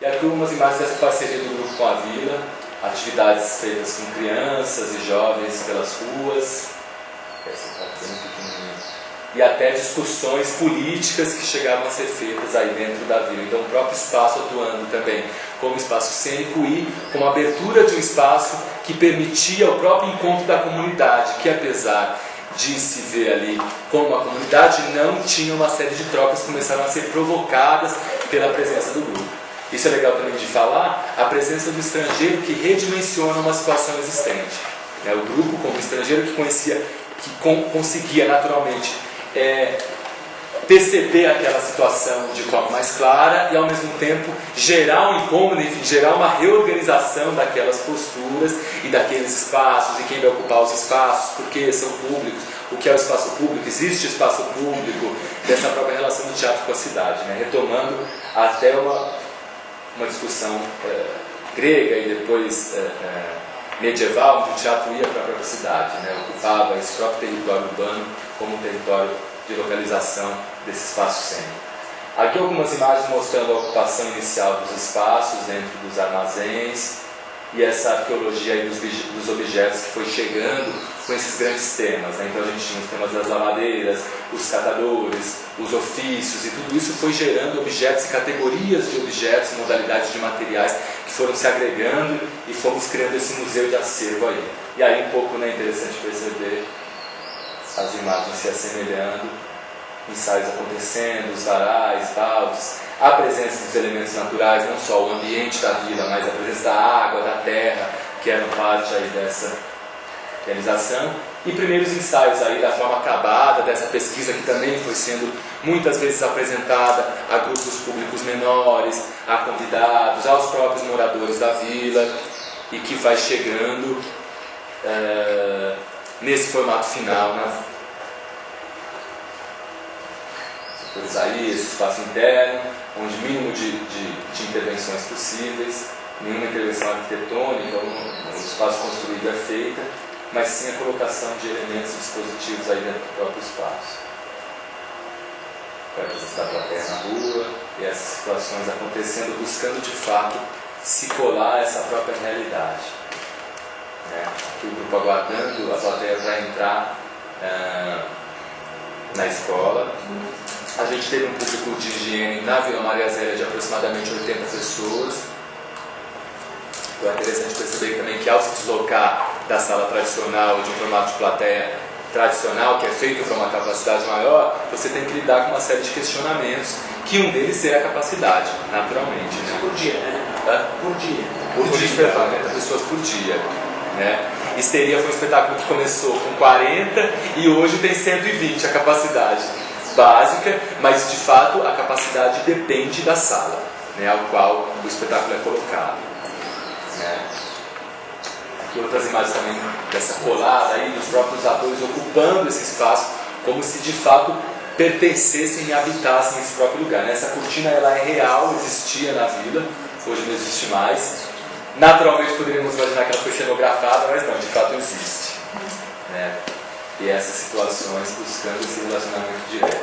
E aqui umas imagens dessa parceria do grupo com a Vila, atividades feitas com crianças e jovens pelas ruas, e até discussões políticas que chegavam a ser feitas aí dentro da Vila. Então o próprio espaço atuando também como espaço cênico e como abertura de um espaço que permitia o próprio encontro da comunidade, que apesar de se ver ali como a comunidade, não tinha uma série de trocas que começaram a ser provocadas pela presença do grupo. Isso é legal também de falar, a presença do estrangeiro que redimensiona uma situação existente. O grupo como estrangeiro que conhecia, que conseguia naturalmente perceber aquela situação de forma mais clara e ao mesmo tempo gerar um incômodo, enfim, gerar uma reorganização daquelas posturas e daqueles espaços e quem vai ocupar os espaços, porque são públicos, o que é o espaço público, existe espaço público, dessa própria relação do teatro com a cidade, né? Retomando até uma discussão grega e depois medieval, onde o teatro ia para a própria cidade, né? Ocupava esse próprio território urbano como um território de localização desse espaço cênico. Aqui algumas imagens mostrando a ocupação inicial dos espaços dentro dos armazéns e essa arqueologia aí dos objetos que foi chegando com esses grandes temas, né? Então a gente tinha os temas das lavadeiras, os catadores, os ofícios, e tudo isso foi gerando objetos e categorias de objetos, modalidades de materiais que foram se agregando e fomos criando esse museu de acervo aí. E aí um pouco, né, interessante perceber as imagens se assemelhando, ensaios acontecendo, os varais, baldes, a presença dos elementos naturais, não só o ambiente da vila, mas a presença da água, da terra, que eram parte aí dessa realização, e primeiros ensaios aí da forma acabada dessa pesquisa que também foi sendo muitas vezes apresentada a grupos públicos menores, a convidados, aos próprios moradores da vila, e que vai chegando nesse formato final, né? Aí, esse espaço interno, onde mínimo de intervenções possíveis, nenhuma intervenção arquitetônica, o espaço construído é feita, mas sim a colocação de elementos dispositivos aí dentro do próprio espaço. Para visitar a plateia na rua, e essas situações acontecendo, buscando de fato se colar a essa própria realidade. Aqui o grupo aguardando a plateia para entrar na escola. A gente teve um público de higiene na Vila Maria Zélia de aproximadamente 80 pessoas. Então é interessante perceber também que ao se deslocar da sala tradicional de um formato de plateia tradicional, que é feito para uma capacidade maior, você tem que lidar com uma série de questionamentos, que um deles é a capacidade, naturalmente. Né? Por dia, né? Por dia. Por dia, 40 pessoas por dia. Né? Histeria foi um espetáculo que começou com 40 e hoje tem 120 a capacidade básica, mas de fato a capacidade depende da sala, né, ao qual o espetáculo é colocado. Né? Aqui outras imagens também dessa colada aí dos próprios atores ocupando esse espaço como se de fato pertencessem e habitassem esse próprio lugar. Né? Essa cortina ela é real, existia na vila, hoje não existe mais. Naturalmente poderíamos imaginar que ela foi cenografada, mas não, de fato existe. Né? E essas situações buscando esse relacionamento direto.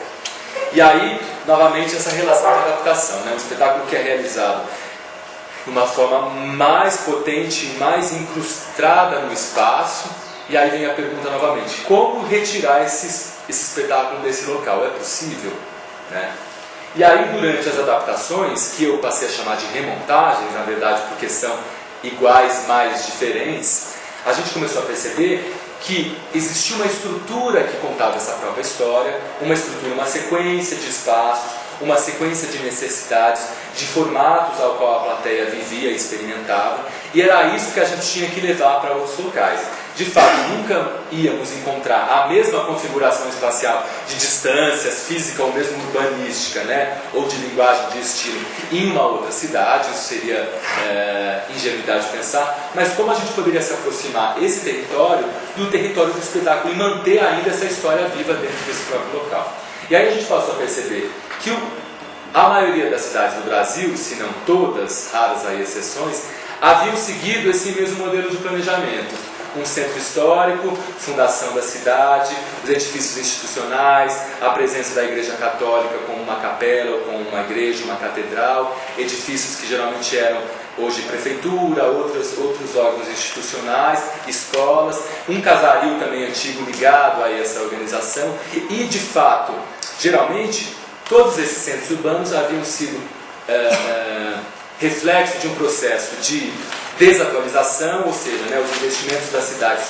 E aí, novamente, essa relação de adaptação, né? Um espetáculo que é realizado de uma forma mais potente, mais incrustada no espaço, e aí vem a pergunta novamente, como retirar esse espetáculo desse local? É possível? Né? E aí, durante as adaptações, que eu passei a chamar de remontagens, na verdade, porque são iguais, mas diferentes, a gente começou a perceber que existia uma estrutura que contava essa própria história, uma estrutura, uma sequência de espaços, uma sequência de necessidades, de formatos ao qual a plateia vivia e experimentava, e era isso que a gente tinha que levar para outros locais. De fato, nunca íamos encontrar a mesma configuração espacial de distâncias, física ou mesmo urbanística, né? Ou de linguagem, de estilo, em uma outra cidade, isso seria ingenuidade de pensar, mas como a gente poderia se aproximar esse território do território do espetáculo e manter ainda essa história viva dentro desse próprio local. E aí a gente passou a perceber que a maioria das cidades do Brasil, se não todas, raras aí exceções, haviam seguido esse mesmo modelo de planejamento. um centro histórico, fundação da cidade, os edifícios institucionais, a presença da Igreja Católica como uma capela, ou como uma igreja, uma catedral, edifícios que geralmente eram hoje prefeitura, outros órgãos institucionais, escolas, um casario também antigo ligado a essa organização e de fato, geralmente, todos esses centros urbanos haviam sido reflexo de um processo de desatualização, ou seja, os investimentos das cidades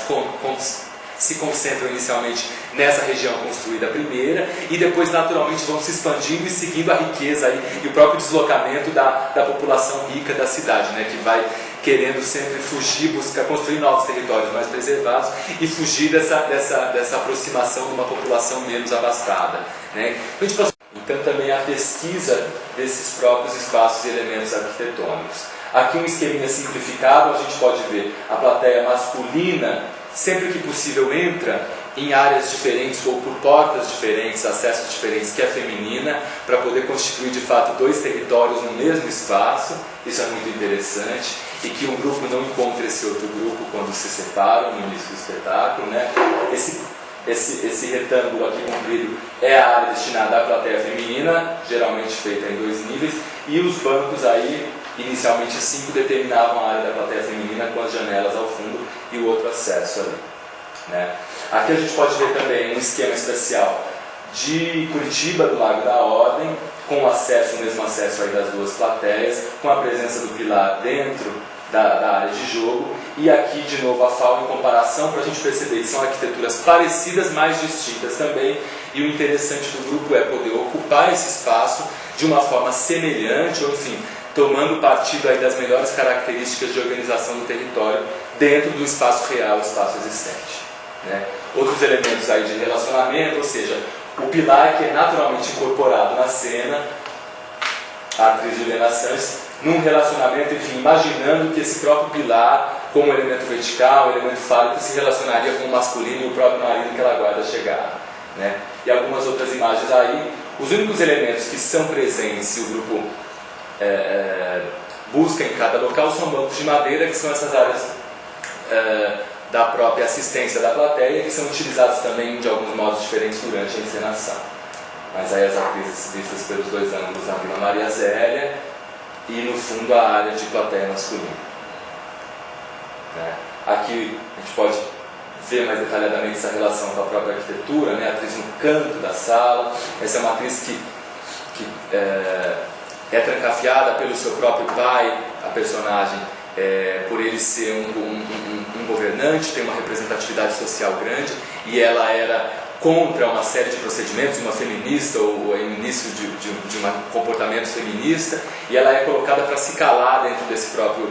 se concentram inicialmente nessa região construída primeira e depois naturalmente vão se expandindo e seguindo a riqueza e o próprio deslocamento da população rica da cidade, que vai querendo sempre fugir, buscar construir novos territórios mais preservados e fugir dessa aproximação de uma população menos abastada. Então também a pesquisa desses próprios espaços e elementos arquitetônicos. Aqui um esqueminha simplificado, a gente pode ver a plateia masculina, sempre que possível entra em áreas diferentes ou por portas diferentes, acessos diferentes, que é feminina, para poder constituir de fato dois territórios no mesmo espaço. Isso é muito interessante, e que um grupo não encontra esse outro grupo quando se separam no início do espetáculo. Esse retângulo aqui comprido é a área destinada à plateia feminina, geralmente feita em 2 níveis, e os bancos aí, inicialmente 5, determinavam a área da plateia feminina com as janelas ao fundo e o outro acesso ali. Aqui a gente pode ver também um esquema especial de Curitiba, do Lago da Ordem, com o mesmo acesso aí das 2 plateias, com a presença do pilar dentro da área de jogo, e aqui de novo a FAO em comparação para a gente perceber que são arquiteturas parecidas, mas distintas também, e o interessante do grupo é poder ocupar esse espaço de uma forma semelhante, ou enfim, tomando partido aí das melhores características de organização do território dentro do espaço real, o espaço existente. Outros elementos aí de relacionamento, ou seja, o pilar que é naturalmente incorporado na cena, a atriz Juliana Sanches, num relacionamento, enfim, imaginando que esse próprio pilar, como elemento vertical, elemento fálico, se relacionaria com o masculino e o próprio marido que ela aguarda chegar. E algumas outras imagens aí. Os únicos elementos que são presentes e o grupo busca em cada local são bancos de madeira, que são essas áreas da própria assistência da plateia, que são utilizados também de alguns modos diferentes durante a encenação. Mas aí as atrizes vistas pelos 2 ângulos da Vila Maria Zélia e no fundo a área de plateia masculina. Aqui a gente pode ver mais detalhadamente essa relação com a própria arquitetura, a atriz no canto da sala. Essa é uma atriz que é trancafiada pelo seu próprio pai, a personagem, por ele ser um governante, tem uma representatividade social grande, e ela era contra uma série de procedimentos, uma feminista ou o início de um comportamento feminista, e ela é colocada para se calar dentro desse próprio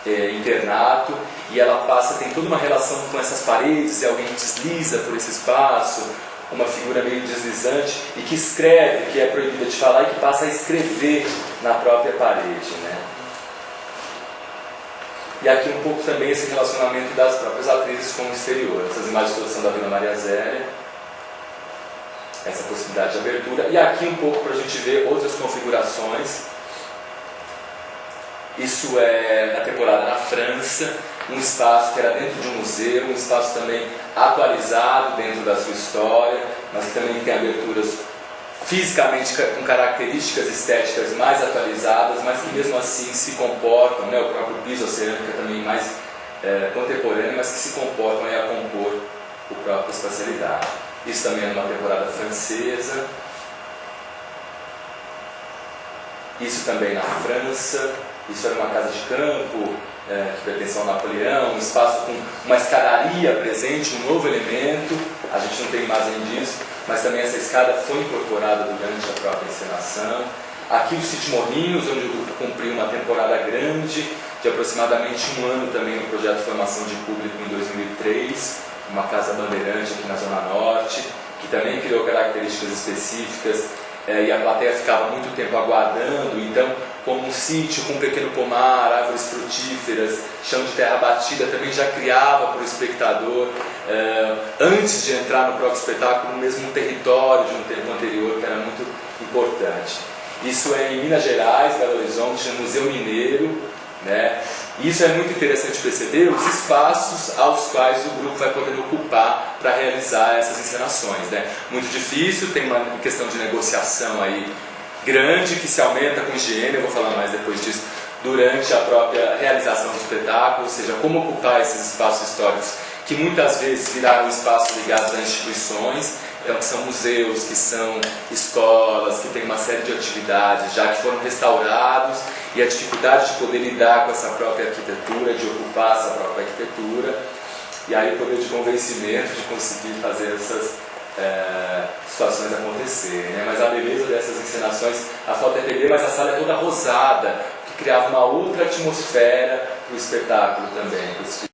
internato, e ela tem toda uma relação com essas paredes, e alguém desliza por esse espaço, uma figura meio deslizante, e que escreve, que é proibida de falar, e que passa a escrever na própria parede. E aqui um pouco também esse relacionamento das próprias atrizes com o exterior. Essas imagens todas são da Vila Maria Zélia, essa possibilidade de abertura. E aqui um pouco para a gente ver outras configurações. Isso é na temporada na França, um espaço que era dentro de um museu, um espaço também atualizado dentro da sua história, mas que também tem aberturas fisicamente com características estéticas mais atualizadas, mas que mesmo assim se comportam, o próprio piso, a cerâmica também mais contemporânea, mas que se comportam a compor a própria espacialidade. Isso também é numa temporada francesa. Isso também na França. Isso era uma casa de campo que pertencia ao Napoleão, um espaço com uma escadaria presente, um novo elemento. A gente não tem imagem disso, mas também essa escada foi incorporada durante a própria encenação. Aqui o Sítio Morrinhos, onde o grupo cumpriu uma temporada grande, de aproximadamente 1 ano também no projeto de formação de público em 2003, uma casa bandeirante aqui na Zona Norte, que também criou características específicas, e a plateia ficava muito tempo aguardando, então, como um sítio com um pequeno pomar, árvores frutíferas, chão de terra batida, também já criava para o espectador, antes de entrar no próprio espetáculo, mesmo um território de um tempo anterior, que era muito importante. Isso é em Minas Gerais, Belo Horizonte, no Museu Mineiro, né? Isso é muito interessante perceber, os espaços aos quais o grupo vai poder ocupar para realizar essas encenações, né? Muito difícil, tem uma questão de negociação aí grande que se aumenta com higiene, eu vou falar mais depois disso, durante a própria realização do espetáculo, ou seja, como ocupar esses espaços históricos que muitas vezes viraram espaços ligados a instituições, então que são museus, que são escolas, que tem uma série de atividades já que foram restaurados, e a dificuldade de poder lidar com essa própria arquitetura, de ocupar essa própria arquitetura, e aí o poder de convencimento de conseguir fazer essas situações acontecerem, né? Mas a beleza dessas encenações, a foto é PB, mas a sala é toda rosada, que criava uma outra atmosfera para o espetáculo também.